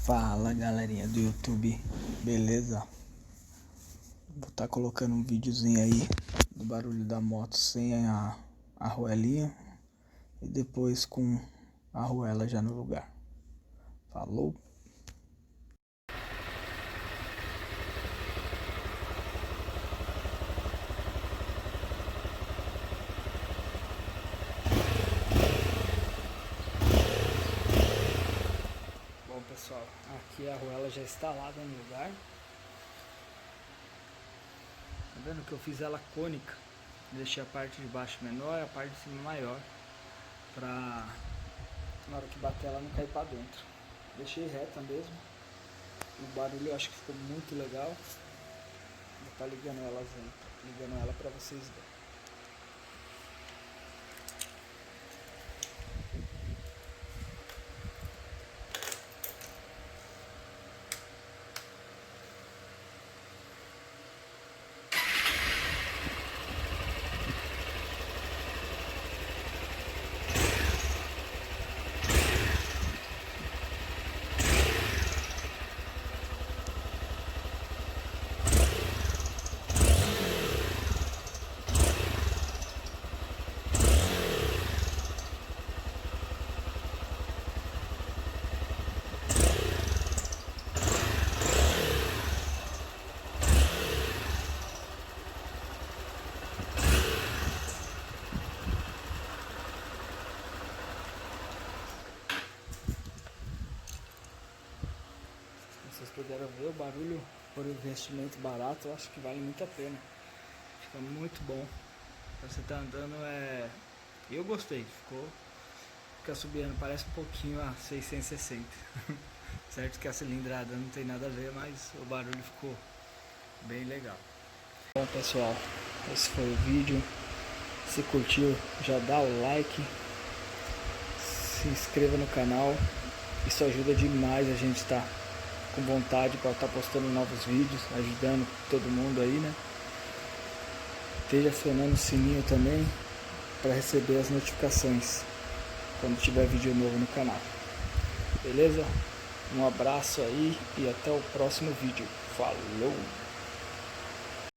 Fala galerinha do YouTube, beleza? Vou estar colocando um videozinho aí do barulho da moto sem a arruelinha e depois com a arruela já no lugar. Falou! Bom pessoal, aqui a arruela já instalada no lugar. Tá vendo que eu fiz ela cônica? Deixei a parte de baixo menor e a parte de cima maior, pra na hora que bater ela não cair pra dentro. Deixei reta mesmo. O barulho eu acho que ficou muito legal. Vou estar ligando ela pra vocês verem. Vocês puderam ver o barulho por investimento barato, eu acho que vale muito a pena. Fica muito bom. Pra você tá andando eu gostei, fica subindo, parece um pouquinho a 660. Certo que a cilindrada não tem nada a ver, mas o barulho ficou bem legal. Bom pessoal, esse foi o vídeo. Se curtiu, já dá o like, se inscreva no canal. Isso ajuda demais a gente estar com vontade para estar postando novos vídeos, ajudando todo mundo aí, né? Esteja acionando o sininho também para receber as notificações quando tiver vídeo novo no canal. Beleza? Um abraço aí e até o próximo vídeo. Falou!